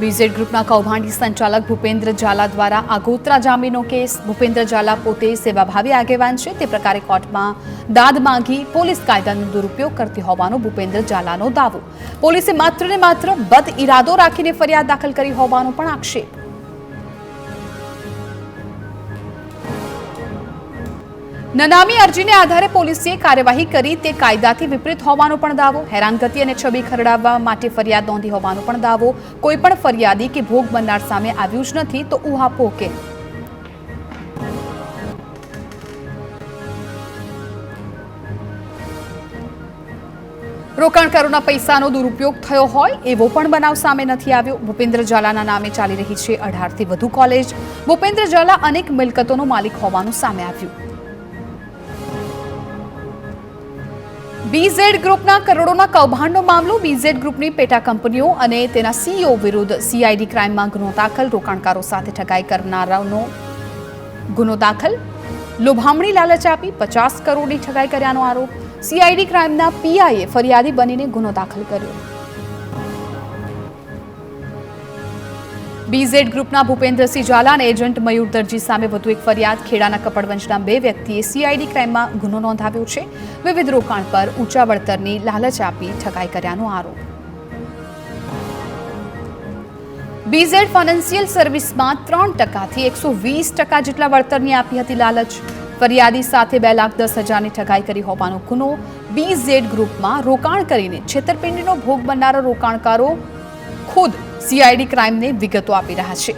BZ ગ્રુપના કૌભાંડી સંચાલક ભૂપેન્દ્ર ઝાલા દ્વારા આગોતરા જામીનનો કેસ। ભૂપેન્દ્ર ઝાલા પોતે સેવાભાવી આગેવાન છે, તે પ્રકારે કોર્ટમાં દાદ માંગી પોલીસ કાયદાનો દુરુપયોગ કરતી હોવાનો ભૂપેન્દ્ર ઝાલાનો દાવો। પોલીસે માત્ર ને માત્ર બદ ઇરાદો રાખીને ફરિયાદ દાખલ કરી હોવાનો પણ આક્ષેપ। નનામી અરજીને આધારે પોલીસે કાર્યવાહી કરી તે કાયદાથી વિપરીત હોવાનો પણ દાવો। હેરાનગતિ અને છબી ખરડાવવા માટે ફરિયાદ નોંધી હોવાનો પણ દાવો। કોઈ પણ ફરિયાદી કે ભોગ બનનાર સામે આવ્યું જ નથી તો ઉહાપોહ કેમ? રોકાણકારોના પૈસાનો દુરુપયોગ થયો હોય એવો પણ બનાવ સામે નથી આવ્યો। ભૂપેન્દ્ર ઝાલાના નામે ચાલી રહી છે 18થી વધુ કોલેજ। ભૂપેન્દ્ર ઝાલા અનેક મિલકતોનો માલિક હોવાનું સામે આવ્યું। બીઝેડ ગ્રુપના કરોડોના કૌભાંડનો મામલો। બીઝેડ ગ્રુપની પેટા કંપનીઓ અને તેના સીઈઓ વિરુદ્ધ સીઆઈડી ક્રાઇમમાં ગુનો દાખલ। રોકાણકારો સાથે ઠગાઈ કરનારાનો ગુનો દાખલ। લોભામણી લાલચ આપી 50 કરોડની ઠગાઈ કર્યાનો આરોપ। સીઆઈડી ક્રાઇમના પીઆઈએ ફરિયાદી બનીને ગુનો દાખલ કર્યો। બીઝેડ ગ્રુપના ભૂપેન્દ્રસિંહ ઝાલા અને એજન્ટ મયુર દરજી સામે વધુ એક ફરિયાદ। ખેડાના કપડવંજના 2 વ્યક્તિએ સીઆઈડી ક્રાઇમમાં ગુનો નોંધાવ્યો છે। વિવિધ રોકાણ પર ઊંચા વળતરની લાલચ આપી ઠગાઈ કર્યાનો આરોપ। બીઝેડ ફાઇનાન્શિયલ સર્વિસમાં 3% થી 120% જેટલા વળતરની આપી હતી લાલચ। ફરિયાદી સાથે 2,10,000ની ઠગાઈ કરી હોવાનો ગુનો। બીઝેડ ગ્રુપમાં રોકાણ કરીને છેતરપિંડીનો ભોગ બનનારા રોકાણકારો ખુદ સીઆઈડી ક્રાઇમને વિગતો આપી રહ્યા છે।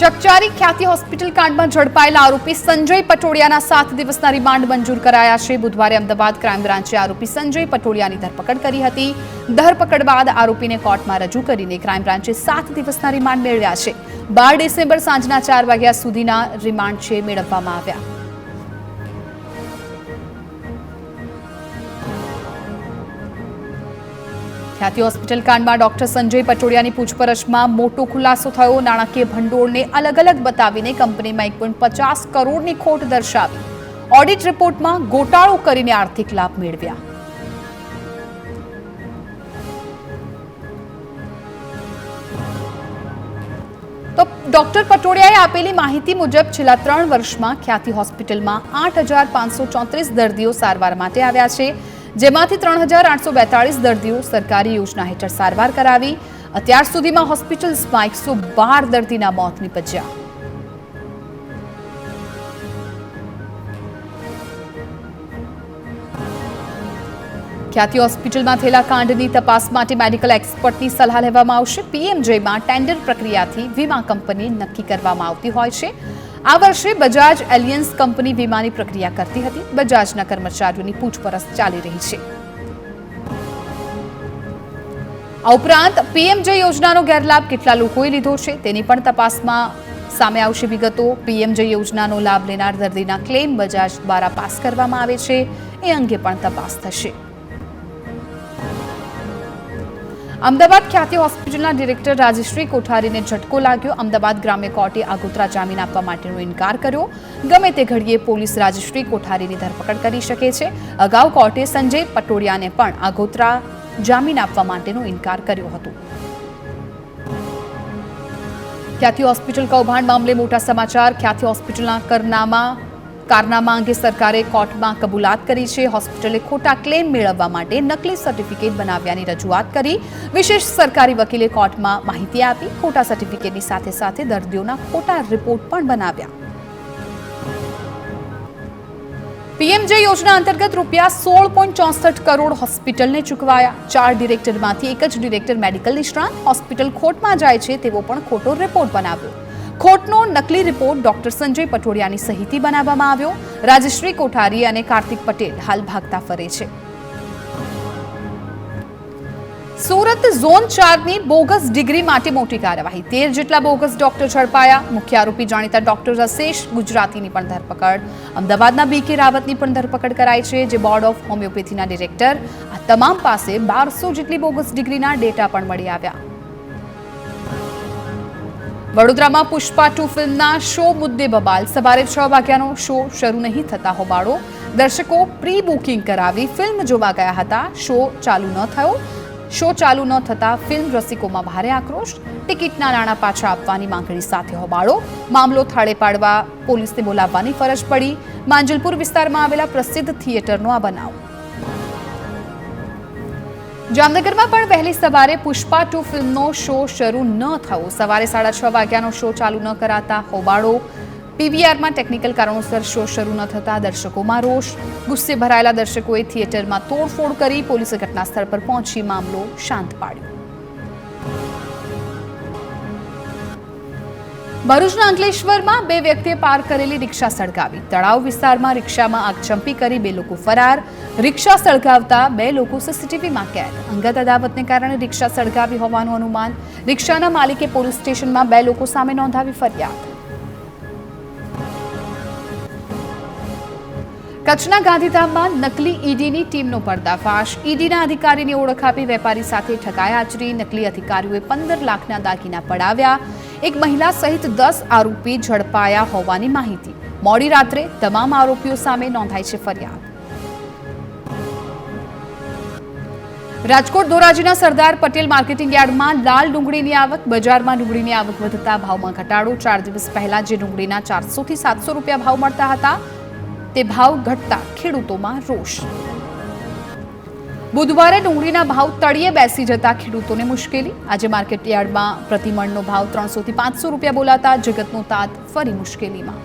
ચકચારી ખ્યાતિ હોસ્પિટલ કાંડમાં ઝડપાયેલા આરોપી સંજય પટોડિયાના 7 દિવસના રિમાન્ડ મંજૂર કરાયા છે। બુધવારે અમદાવાદ ક્રાઇમ બ્રાન્ચે આરોપી સંજય પટોડિયાની ધરપકડ કરી હતી। ધરપકડ બાદ આરોપીને કોર્ટમાં રજૂ કરીને ક્રાઇમ બ્રાન્ચે 7 દિવસના રિમાન્ડ મેળવ્યા છે। 12 ડિસેમ્બર સાંજના 4 વાગ્યા સુધીના રિમાન્ડ છે મેળવવામાં આવ્યા। ખ્યાતિ હોસ્પિટલ કાંડમાં ડોક્ટર સંજય પટોડિયાની પૂછપરછમાં મોટો ખુલાસો થયો। નાણાકીય ભંડોળને અલગ અલગ બતાવીને કંપનીમાં 1.50 કરોડની ખોટ દર્શાવી। ઓડિટ રિપોર્ટમાં ગોટાળો કરીને આર્થિક લાભ મેળવ્યા। તો ડોક્ટર પટોડિયાએ આપેલી માહિતી મુજબ છેલ્લા 3 વર્ષમાં ખ્યાતિ હોસ્પિટલમાં 8,534 દર્દીઓ સારવાર માટે આવ્યા છે, જેમાંથી 3,842 દર્દીઓ સરકારી યોજના હેઠળ સારવાર કરાવી। અત્યાર સુધીમાં હોસ્પિટલ્સમાં 112 દર્દીના મોત નીપજ્યા। ખ્યાતિ હોસ્પિટલમાં થયેલા કાંડની તપાસ માટે મેડિકલ એક્સપર્ટની સલાહ લેવામાં આવશે। પીએમજેમાં ટેન્ડર પ્રક્રિયાથી વીમા કંપની નક્કી કરવામાં આવતી હોય છે। આ વર્ષે બજાજ એલિયન્સ કંપની વીમાની પ્રક્રિયા કરતી હતી। બજાજના કર્મચારીઓની પૂછપરછ ચાલી રહી છે। આ ઉપરાંત પીએમજે યોજનાનો ગેરલાભ કેટલા લોકોએ લીધો છે તેની પણ તપાસમાં સામે આવશે વિગતો। પીએમજે યોજનાનો લાભ લેનાર દર્દીના ક્લેમ બજાજ દ્વારા પાસ કરવામાં આવે છે, એ અંગે પણ તપાસ થશે। અમદાવાદ ખ્યાતિ હોસ્પિટલના ડિરેક્ટર રાજશ્રી કોઠારીને ઝટકો લાગ્યો। અમદાવાદ ગ્રામ્ય કોર્ટે આગોતરા જામીન આપવા માટેનો ઇનકાર કર્યો। ગમે તે ઘડીએ પોલીસ રાજશ્રી કોઠારીની ધરપકડ કરી શકે છે। અગાઉ કોર્ટે સંજય પટોડિયાને પણ આગોતરા જામીન આપવા માટેનો ઇનકાર કર્યો હતો। ખ્યાતિ હોસ્પિટલ કૌભાંડ મામલે મોટા સમાચાર। ખ્યાતિ હોસ્પિટલના કારનામા અંગે સરકારે કોર્ટમાં કબૂલાત કરી છે। હોસ્પિટલે ખોટા ક્લેમ મેળવવા માટે નકલી સર્ટિફિકેટ બનાવ્યાની રજૂઆત કરી। વિશેષ સરકારી વકીલે કોર્ટમાં માહિતી આપી। ખોટા સર્ટિફિકેટની સાથે સાથે દર્દીઓના ખોટા રિપોર્ટ પણ બનાવ્યા। પીએમજે યોજના અંતર્ગત રૂપિયા 16.64 કરોડ હોસ્પિટલને ચૂકવાયા। 4 ડિરેક્ટરમાંથી એક જ ડિરેક્ટર મેડિકલ નિષ્ણાત હોસ્પિટલ ખોટમાં જાય છે તેવો પણ ખોટો રિપોર્ટ બનાવ્યો। ખોટનો નકલી રિપોર્ટ ડોક્ટર સંજય પટોડિયાની સહીથી બનાવવામાં આવ્યો। રાજશ્રી કોઠારી અને કાર્તિક પટેલ હાલ ભાગતા ફરે છે। સુરત ઝોન 4ની બોગસ ડિગ્રી માટે મોટી કાર્યવાહી। 13 જેટલા બોગસ ડોક્ટર ઝડપાયા। મુખ્ય આરોપી જાણીતા ડોક્ટર રસેશ ગુજરાતીની પણ ધરપકડ। અમદાવાદના બીકે રાવતની પણ ધરપકડ કરાઈ છે, જે બોર્ડ ઓફ હોમિયોપેથીના ડિરેક્ટર। આ તમામ પાસે 1200 જેટલી બોગસ ડિગ્રીના ડેટા પણ મળી આવ્યા। વડોદરામાં પુષ્પા 2 ફિલ્મના શો મુદ્દે બબાલ. સવારે 6 વાગ્યાનો શો શરૂ નહીં થતા હોબાળો. દર્શકો પ્રી બુકિંગ કરાવી ફિલ્મ જોવા ગયા હતા. શો ચાલુ ન થતા ફિલ્મ રસિકોમાં ભારે આક્રોશ. ટિકિટના નાણાં પાછા આપવાની માંગણી સાથે હોબાળો. મામલો થાળે પાડવા પોલીસને બોલાવવાની ફરજ પડી. માંજલપુર વિસ્તારમાં આવેલા પ્રસિદ્ધ થિયેટરનો આ બનાવ. જામનગરમાં પણ વહેલી સવારે પુષ્પા 2 ફિલ્મનો શો શરૂ ન થયો. સવારે 6:30 વાગ્યાનો શો ચાલુ ન કરાતા હોબાળો. પીવીઆરમાં ટેકનિકલ કારણોસર શો શરૂ ન થતા દર્શકોમાં રોષ. ગુસ્સે ભરાયેલા દર્શકોએ થિયેટરમાં તોડફોડ કરી પોલીસે ઘટના સ્થળ પર પહોંચી મામલો શાંત પાડ્યો. ભરૂચના અંકલેશ્વરમાં 2 વ્યક્તિએ પાર્ક કરેલી રિક્ષા સળગાવી. તળાવ વિસ્તારમાં રિક્ષામાં આગચંપી કરી 2 લોકો ફરાર. રિક્ષા સળગાવતા 2 લોકો સીસીટીવીમાં કેદ. અંગત અદાવતને કારણે રિક્ષા સળગાવી હોવાનું અનુમાન. રિક્ષાના માલિકે પોલીસ સ્ટેશનમાં 2 લોકો સામે નોંધાવી ફરિયાદ. કચ્છના ગાંધીધામમાં નકલી ઈડીની ટીમનો પર્દાફાશ. ઈડીના અધિકારીની ઓળખ આપી વેપારી સાથે ઠગાઈ આચરી. નકલી અધિકારીઓએ 15 લાખના દાગીના પડાવ્યા. એક મહિલા સહિત 10 આરોપી ઝડપાયા હોવાની માહિતી. મોડી રાત્રે તમામ આરોપીઓ સામે નોંધાઈ છે ફરિયાદ. રાજકોટ ધોરાજીના સરદાર પટેલ માર્કેટિંગ યાર્ડમાં લાલ ડુંગળીની આવક. બજારમાં ડુંગળીની આવક વધતા ભાવમાં ઘટાડો. 4 દિવસ પહેલા જે ડુંગળીના 400 થી 700 રૂપિયા ભાવ મળતા હતા તે ભાવ ઘટતા ખેડૂતોમાં રોષ. બુધવારે ડુંગળીના ભાવ તળિયે બેસી જતા ખેડૂતોને મુશ્કેલી. આજે માર્કેટ યાર્ડમાં પ્રતિમણનો ભાવ 300 થી 500 રૂપિયા બોલાતા જગતનો તાત ફરી મુશ્કેલીમાં.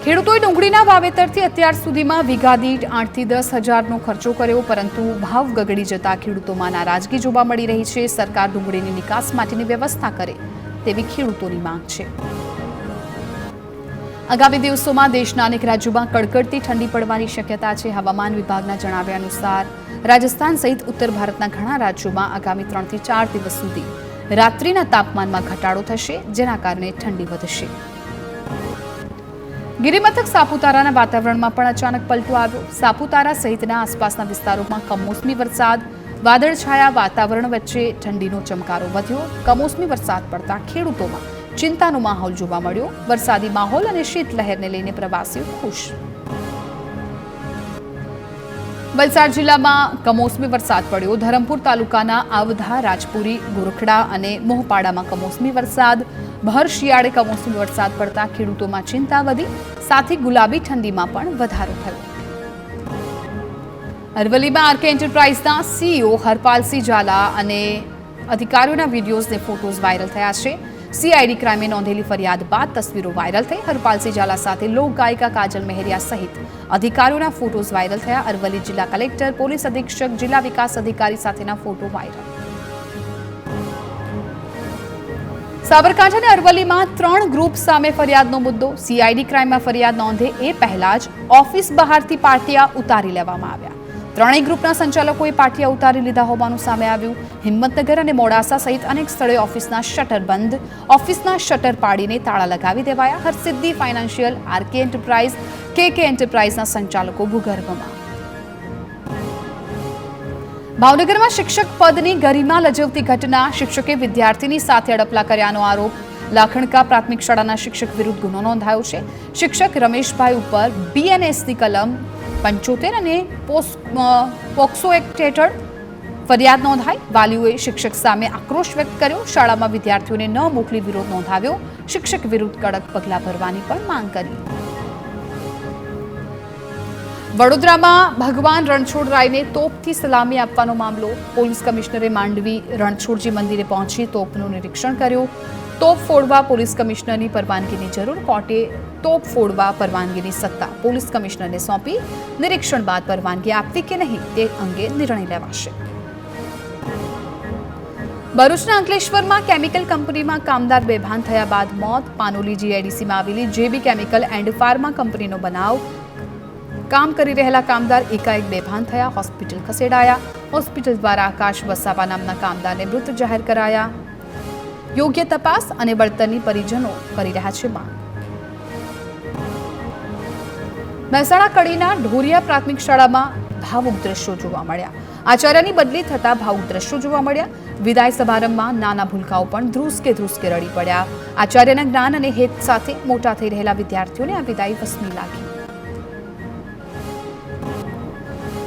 ખેડૂતોએ ડુંગળીના વાવેતરથી અત્યાર સુધીમાં વીઘા દીઠ 8 થી 10 હજારનો ખર્ચો કર્યો, પરંતુ ભાવ ગગડી જતા ખેડૂતોમાં નારાજગી જોવા મળી રહી છે. સરકાર ડુંગળીની નિકાસ માટેની વ્યવસ્થા કરે તેવી ખેડૂતોની માંગ છે. આગામી દિવસોમાં દેશના અનેક રાજ્યોમાં કડકડતી ઠંડી પડવાની શક્યતા છે. હવામાન વિભાગના જણાવ્યા અનુસાર રાજસ્થાન સહિત ઉત્તર ભારતના ઘણા રાજ્યોમાં આગામી 3 થી 4 દિવસ સુધી રાત્રિના તાપમાનમાં ઘટાડો થશે, જેના કારણે ઠંડી વધશે. ગિરિમથક સાપુતારાના વાતાવરણમાં પણ અચાનક પલટો આવ્યો. સાપુતારા સહિતના આસપાસના વિસ્તારોમાં કમોસમી વરસાદ. વાદળછાયા વાતાવરણ વચ્ચે ઠંડીનો ચમકારો વધ્યો. કમોસમી વરસાદ પડતા ખેડૂતોમાં ચિંતાનો માહોલ જોવા મળ્યો. વરસાદી માહોલ અને શીતલહેરને લઈને પ્રવાસીઓ ખુશ. વલસાડ જિલ્લામાં કમોસમી વરસાદ પડ્યો. ધરમપુર તાલુકાના આવધા, રાજપુરી, ગોરખડા અને મોહપાડામાં કમોસમી વરસાદ. ભર શિયાળે કમોસમી વરસાદ પડતા ખેડૂતોમાં ચિંતા વધી. સાથે ગુલાબી ઠંડીમાં પણ વધારો થયો. અરવલ્લીમાં આરકે એન્ટરપ્રાઇઝના સીઈઓ હરપાલસિંહ ઝાલા અને અધિકારીઓના વિડીયોઝ અને ફોટોઝ વાયરલ થયા છે. સીઆઈડી ક્રાઇમે નોંધેલી ફરિયાદ બાદ તસવીરો વાયરલ થઈ. હરપાલસિંહ ઝાલા સાથે લોક ગાયિકા કાજલ મહેરિયા સહિત અધિકારીઓના ફોટોઝ વાયરલ થયા. અરવલ્લી જિલ્લા કલેક્ટર, પોલીસ અધિક્ષક, જિલ્લા વિકાસ અધિકારી સાથેના ફોટો વાયરલ. સાબરકાંઠા અને અરવલ્લીમાં 3 ગ્રુપ સામે ફરિયાદનો મુદ્દો. સીઆઈડી ક્રાઇમમાં ફરિયાદ નોંધે એ પહેલા જ ઓફિસ બહારથી પાટિયા ઉતારી લેવામાં આવ્યા. 3 ગ્રુપના સંચાલકોએ પાટિયા ઉતારી લીધા હોવાનું સામે આવ્યું. હિંમતનગર અને મોડાસા સહિત અનેક સ્થળે ઓફિસના શટર બંધ, ઓફિસના શટર પાડીને તાળા લગાવી દેવાયા. હરસિદ્ધિ ફાઇનાન્શિયલ, આરકે એન્ટરપ્રાઇઝ, કેકે એન્ટરપ્રાઇઝના સંચાલકો ભૂગર્ભમાં. ભાવનગરમાં શિક્ષક પદની ગરિમા લજવતી ઘટના. શિક્ષકે વિદ્યાર્થીની સાથે અડપલા કર્યાનો આરોપ. લાખણકા પ્રાથમિક શાળાના શિક્ષક વિરુદ્ધ ગુનો નોંધાયો છે. શિક્ષક રમેશભાઈ ઉપર બીએનએસની કલમ 75 અને પોક્સો એક્ટ હેઠળ ફરિયાદ નોંધાઈ. વાલીઓએ શિક્ષક સામે આક્રોશ વ્યક્ત કર્યો. શાળામાં વિદ્યાર્થીઓને ન મોકલી વિરોધ નોંધાવ્યો. શિક્ષક વિરુદ્ધ કડક પગલાં ભરવાની પણ માંગ કરી. વડોદરામાં ભગવાન રણછોડરાયને તોપથી સલામી આપવાનો મામલો. પોલીસ કમિશનરે માંડવી રણછોડજી મંદિરે પહોંચી તોપનું નિરીક્ષણ કર્યું. તોપ ફોડવા પોલીસ કમિશનરની પરવાનગીની જરૂર. કોર્ટે તોપ ફોડવા પરવાનગીની સત્તા પોલીસ કમિશનરને સોંપી. નિરીક્ષણ બાદ પરવાનગી આપવી કે નહીં તે અંગે નિર્ણય લેવાશે. ભરૂચના અંકલેશ્વરમાં કેમિકલ કંપનીમાં કામદાર બેભાન થયા બાદ મોત. પાનોલી જીઆઈડીસીમાં આવેલી જેબી કેમિકલ એન્ડ ફાર્મા કંપનીનો બનાવ. કામ કરી રહેલા કામદાર એકાએક બેભાન થયા, હોસ્પિટલ ખસેડાયા. હોસ્પિટલ દ્વારા આકાશ વસાવા નામના કામદારને મૃત જાહેર કરાયા. યોગ્ય તપાસ અને વળતરની પરિજનો કરી રહ્યા છે માંગ. મહેસાણા કડીના ઢોરિયા પ્રાથમિક શાળામાં ભાવુક દ્રશ્યો જોવા મળ્યા. આચાર્યની બદલી થતા ભાવુક દ્રશ્યો જોવા મળ્યા. વિદાય સમારંભમાં નાના ભૂલકાઓ પણ ધ્રુસકે રડી પડ્યા. આચાર્યના જ્ઞાન અને હેત સાથે મોટા થઈ રહેલા વિદ્યાર્થીઓને આ વિદાય વસમી લાગી.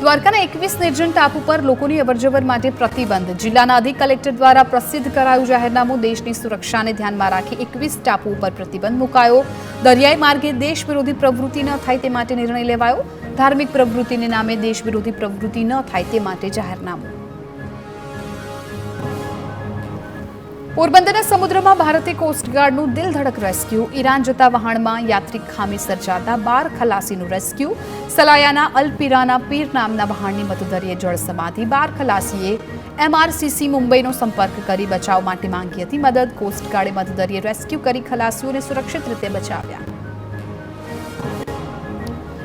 દ્વારકાના 21 નિર્જન ટાપુ પર લોકોની અવરજવર માટે પ્રતિબંધ. જિલ્લાના અધિક કલેક્ટર દ્વારા પ્રસિદ્ધ કરાયું જાહેરનામું. દેશની સુરક્ષાને ધ્યાનમાં રાખી 21 ટાપુ ઉપર પ્રતિબંધ મુકાયો. દરિયાઈ માર્ગે દેશ વિરોધી પ્રવૃત્તિ ન થાય તે માટે નિર્ણય લેવાયો. ધાર્મિક પ્રવૃત્તિને નામે દેશ વિરોધી પ્રવૃત્તિ ન થાય તે માટે જાહેરનામું. પોરબંદરના સમુદ્રમાં ભારતીય કોસ્ટગાર્ડનું દિલધડક રેસ્ક્યુ. ઈરાન જતા વહાણમાં યાત્રિક ખામી સર્જાતા 12 ખલાસીનું રેસ્ક્યુ. સલાયાના અલપીરાના પીર નામના વહાણની મધદરિયે જળ સમાધિ. 12 ખલાસીએ MRCC મુંબઈનો સંપર્ક કરી બચાવ માટે માંગી હતી મદદ. કોસ્ટગાર્ડે મધદરિયે રેસ્ક્યુ કરી ખલાસીઓને સુરક્ષિત રીતે બચાવ્યા.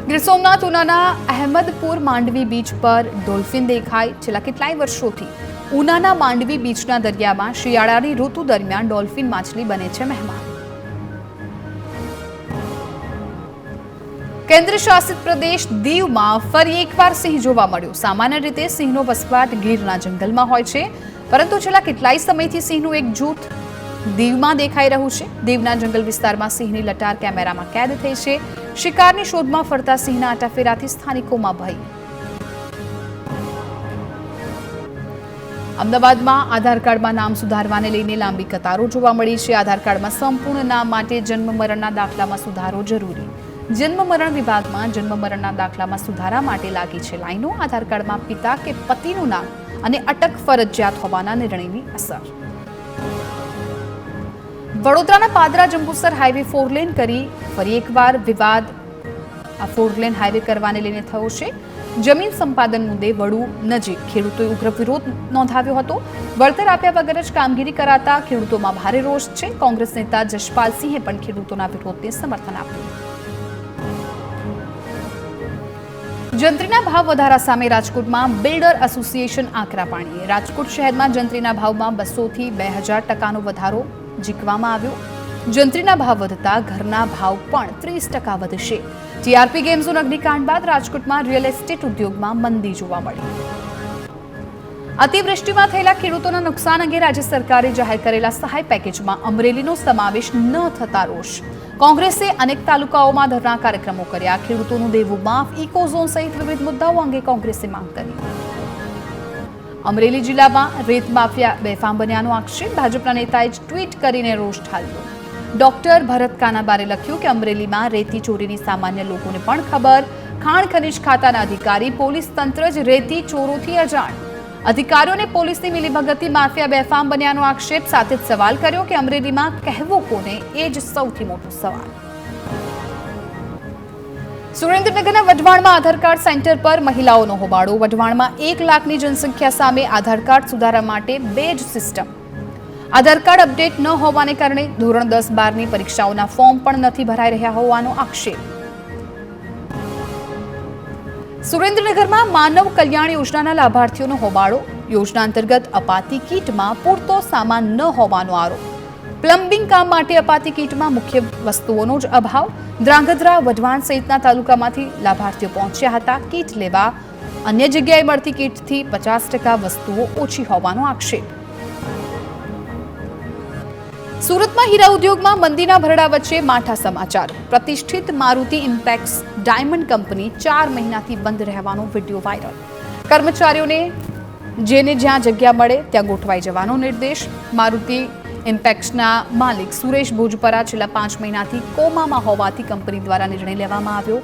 ગીર સોમનાથ ઉનાના અહેમદપુર માંડવી બીચ પર ડોલ્ફિન દેખાય. છેલ્લા કેટલાય વર્ષોથી ઉનાના માંડવી બીચના દરિયામાં શિયાળાની ઋતુ દરમિયાન ડોલ્ફિન માછલી બને છે મહેમાન. કેન્દ્ર શાસિત પ્રદેશ દીવમાં ફરી એકવાર સિંહ જોવા મળ્યો. સામાન્ય રીતે સિંહનો વસવાટ ગીરના જંગલમાં હોય છે, પરંતુ છેલ્લા કેટલાય સમયથી સિંહનું એક જૂથ દીવમાં દેખાઈ રહ્યું છે. દીવના જંગલ વિસ્તારમાં સિંહની લટાર કેમેરામાં કેદ થઈ છે. શિકારની શોધમાં ફરતા સિંહના આટાફેરાથી સ્થાનિકોમાં ભય. અમદાવાદમાં આધાર કાર્ડમાં નામ સુધારવાને લઈને લાંબી કતારો જોવા મળી છે. આધાર કાર્ડમાં સંપૂર્ણ નામ માટે જન્મ મરણના દાખલામાં સુધારો જરૂરી. જન્મ મરણ વિભાગમાં જન્મ મરણના દાખલામાં સુધારા માટે લાગી છે લાઈનો. આધાર કાર્ડમાં પિતા કે પતિનું નામ અને અટક ફરજિયાત હોવાના નિર્ણયની અસર. વડોદરાના પાદરા જંબુસર હાઈવે 4 લેન કરી ફરી એકવાર વિવાદ. આ 4 લેન હાઈવે કરવાને લઈને થયો છે. જમીન સંપાદન મુદ્દે વડુ નજીક ખેડૂતોએ ઉગ્ર વિરોધ નોંધાવ્યો હતો. વળતર આપ્યા વગર જ કામગીરી કરાતા ખેડૂતોમાં ભારે રોષ છે. કોંગ્રેસ નેતા જશપાલસિંહે પણ ખેડૂતોના વિરોધને સમર્થન આપ્યું. જંત્રીના ભાવ વધારા સામે રાજકોટમાં બિલ્ડર એસોસિએશન આકરા પાણીએ. રાજકોટ શહેરમાં જંત્રીના ભાવમાં 200 થી 2000% વધારો ઝીકવામાં આવ્યો. જંત્રીના ભાવ વધતા ઘરના ભાવ પણ 30% વધશે. ટીઆરપી ગેમ ઝોન અગ્નિકાંડ બાદ રાજકોટમાં રિયલ એસ્ટેટ ઉદ્યોગમાં મંદી જોવા મળી. અતિવૃષ્ટિમાં થયેલા ખેડૂતોના નુકસાન અંગે રાજ્ય સરકારે જાહેર કરેલા સહાય પેકેજમાં અમરેલીનો સમાવેશ ન થતા રોષ. કોંગ્રેસે અનેક તાલુકાઓમાં ધરના કાર્યક્રમો કર્યા. ખેડૂતોનું દેવું માફ, ઇકોઝોન સહિત વિવિધ મુદ્દાઓ અંગે કોંગ્રેસે માંગ કરી. અમરેલી જિલ્લામાં રેત માફિયા બેફામ બન્યાનો આક્ષેપ. ભાજપના નેતાએ ટ્વીટ કરીને રોષ ઠાલવ્યો. ડોક્ટર ભરત કાનાબારે લખ્યું કે અમરેલીમાં રેતી ચોરીની સામાન્ય લોકોને પણ ખબર. ખાણ ખનીજ ખાતાના અધિકારી, પોલીસ તંત્ર જ રેતી ચોરોથી અજાણ. અધિકારીઓને પોલીસની મિલીભગતથી માફિયા બેફામ બન્યાનો આક્ષેપ. સાથે જ સવાલ કર્યો કે અમરેલીમાં કહેવું કોને, એ જ સૌથી મોટો સવાલ. સુરેન્દ્રનગરના વઢવાણમાં આધાર કાર્ડ સેન્ટર પર મહિલાઓનો હોબાળો. વઢવાણમાં 1 લાખની જનસંખ્યા સામે આધાર કાર્ડ સુધારા માટે 2 જ સિસ્ટમ. આધાર કાર્ડ અપડેટ ન હોવાને કારણે ધોરણ 10-12ની પરીક્ષાઓના ફોર્મ પણ નથી ભરાઈ રહ્યા હોવાનો આક્ષેપ. સુરેન્દ્રનગરમાં માનવ કલ્યાણ યોજનાના લાભાર્થીઓનો હોબાળો. યોજના અંતર્ગત અપાતી કીટમાં પૂરતો સામાન ન હોવાનો આરોપ. પ્લમ્બિંગ કામ માટે અપાતી કીટમાં મુખ્ય વસ્તુઓનો જ અભાવ. ધ્રાંગધ્રા, વઢવાણ સહિતના તાલુકામાંથી લાભાર્થીઓ પહોંચ્યા હતા કીટ લેવા. અન્ય જગ્યાએ મળતી કીટથી 50% વસ્તુઓ ઓછી હોવાનો આક્ષેપ. સુરતમાં હીરા ઉદ્યોગમાં મંદીના ભરડા વચ્ચે માઠા સમાચાર. પ્રતિષ્ઠિત મારુતિ ઇમ્પેક્સ ડાયમંડ કંપની 4 મહિનાથી બંધ રહેવાનો વિડીયો વાયરલ. કર્મચારીઓને જેને જ્યાં જગ્યા મળે ત્યાં ગોઠવાઈ જવાનો નિર્દેશ. મારુતિ ઇમ્પેક્સના માલિક સુરેશ ભોજપરા છેલ્લા 5 મહિનાથી કોમામાં હોવાથી કંપની દ્વારા નિર્ણય લેવામાં આવ્યો.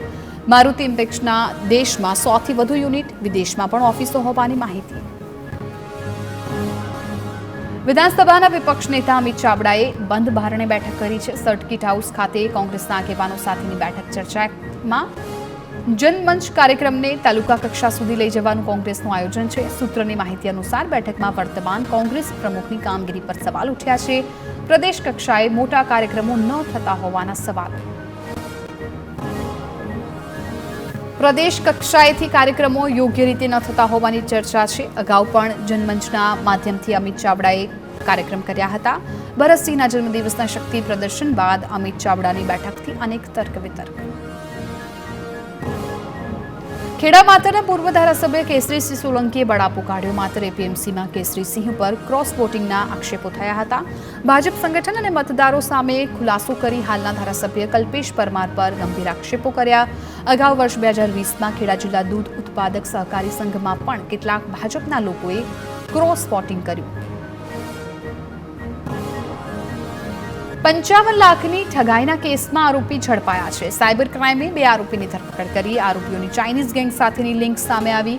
મારુતિ ઇમ્પેક્સના દેશમાં 100થી વધુ યુનિટ, વિદેશમાં પણ ઓફિસો હોવાની માહિતી. વિધાનસભાના વિપક્ષ નેતા અમિત ચાવડાએ બંધ બારણે બેઠક કરી છે. સર્કિટ હાઉસ ખાતે કોંગ્રેસના આગેવાનો સાથેની બેઠક ચર્ચામાં જનમંચ કાર્યક્રમને તાલુકા કક્ષા સુધી લઈ જવાનું કોંગ્રેસનું આયોજન છે. સૂત્રની માહિતી અનુસાર બેઠકમાં વર્તમાન કોંગ્રેસ પ્રમુખની કામગીરી પર સવાલ ઉઠ્યા છે. પ્રદેશ કક્ષાએ મોટા કાર્યક્રમો ન થતા હોવાના સવાલો. પ્રદેશ કક્ષાએથી કાર્યક્રમો યોગ્ય રીતે ન થતા હોવાની ચર્ચા છે. અગાઉ પણ જનમંચના માધ્યમથી અમિત ચાવડાએ કાર્યક્રમ કર્યા હતા. ભરતસિંહના જન્મદિવસના શક્તિ પ્રદર્શન બાદ અમિત ચાવડાની બેઠકથી અનેક તર્ક વિતર્ક. ખેડા માતરના પૂર્વ ધારાસભ્ય કેસરીસિંહ સોલંકીએ બળાપો કાઢ્યો. માત્ર એપીએમસીમાં કેસરીસિંહ પર ક્રોસ વોટિંગના આક્ષેપો થયા હતા. ભાજપ સંગઠન અને મતદારો સામે ખુલાસો કરી હાલના ધારાસભ્ય કલ્પેશ પરમાર પર ગંભીર આક્ષેપો કર્યા. અગાઉ વર્ષ 2020માં ખેડા જિલ્લા દૂધ ઉત્પાદક સહકારી સંઘમાં પણ કેટલાક ભાજપના લોકોએ ક્રોસ વોટિંગ કર્યું. 55 લાખની ઠગાઈના કેસમાં આરોપી ઝડપાયા છે. સાયબર ક્રાઇમે 2 આરોપીની ધરપકડ કરી. આરોપીઓની ચાઇનીઝ ગેંગ સાથેની લિંક સામે આવી.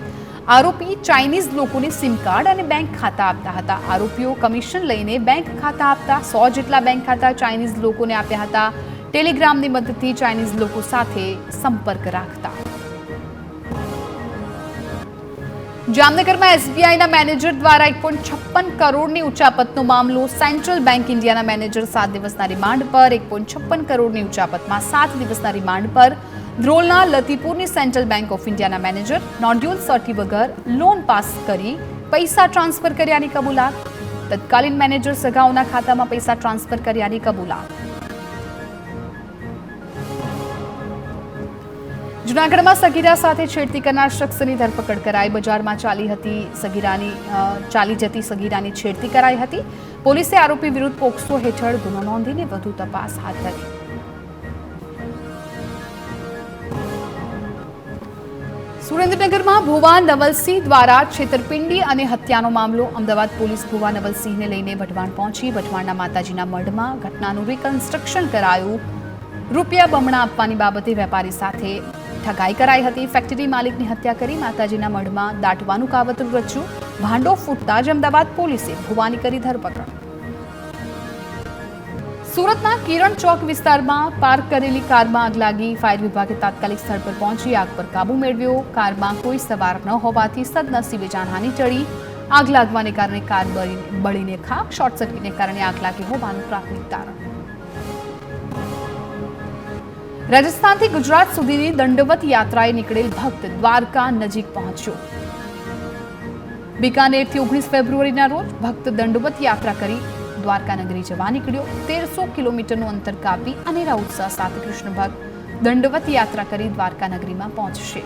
આરોપી ચાઇનીઝ લોકોને સિમ કાર્ડ અને બેંક ખાતા આપતા હતા. આરોપીઓ કમિશન લઈને બેંક ખાતા આપતા. 100 જેટલા બેંક ખાતા ચાઇનીઝ લોકોને આપ્યા હતા. ટેલિગ્રામની મદદથી ચાઇનીઝ લોકો સાથે સંપર્ક રાખતા. જામનગરમાં એસબીઆઈના મેનેજર દ્વારા 1.56 કરોડની ઉચાપતનો મામલો. સેન્ટ્રલ બેંક ઇન્ડિયાના મેનેજર 7 દિવસના રિમાન્ડ પર. 1.56 કરોડની ઉચાપતમાં 7 દિવસના રિમાન્ડ પર. ધ્રોલના લતીપુરની સેન્ટ્રલ બેંક ઓફ ઇન્ડિયાના મેનેજર નોડ્યુલ સર્ટી વગર લોન પાસ કરી પૈસા ટ્રાન્સફર કર્યાની કબૂલાત. તત્કાલીન મેનેજર સગાઓના ખાતામાં પૈસા ટ્રાન્સફર કર્યાની કબૂલાત. જૂનાગઢમાં સગીરા સાથે છેડતી કરનાર શખ્સની ધરપકડ કરાઈ. બજારમાં ચાલી જતી સગીરાની છેડતી કરાઈ હતી. પોલીસે આરોપી વિરુદ્ધ પોક્સો હેઠળ ગુનો નોંધીને વધુ તપાસ હાથ ધરી. સુરેન્દ્રનગરમાં ભુવા નવલસિંહ દ્વારા છેતરપિંડી અને હત્યાનો મામલો. અમદાવાદ પોલીસ ભુવા નવલસિંહને લઈને વઢવાણ પહોંચી. વઢવાણના માતાજીના મઢમાં ઘટનાનું રિકન્સ્ટ્રક્શન કરાયું. રૂપિયા બમણા આપવાની બાબતે વેપારી સાથે ઠગાઈ કરાઈ હતી. ફેક્ટરી માલિકની હત્યા કરી માતાજીના મઢમાં દાટવાનું કાવતરું રચ્યું. ભાંડો ફૂટતા જ અમદાવાદ પોલીસે ભુવાની કરી ધરપકડ. સુરતના કિરણ ચોક વિસ્તારમાં પાર્ક કરેલી કારમાં આગ લાગી. ફાયર વિભાગે તાત્કાલિક સ્થળ પર પહોંચી આગ પર કાબુ મેળવ્યો. કારમાં કોઈ સવાર ન હોવાથી સદનસીબે જાનહાનિ ટળી. આગ લાગવાને કારણે કાર બળીને ખાક. શોર્ટ સર્કિટને કારણે આગ લાગી હોવાનું પ્રાથમિક તારણ. રાજસ્થાનથી ગુજરાત સુધીની દંડવત યાત્રાએ નીકળેલ ભક્ત દ્વારકા નજીક પહોંચ્યો. બિકાનેરથી 19 ફેબ્રુઆરીના રોજ ભક્ત દંડવત યાત્રા કરી દ્વારકા નગરી જવા નીકળ્યો. 1300 કિલોમીટરનું અંતર કાપી અનેરા ઉત્સાહ સાથે કૃષ્ણ ભક્ત દંડવત યાત્રા કરી દ્વારકા નગરીમાં પહોંચશે.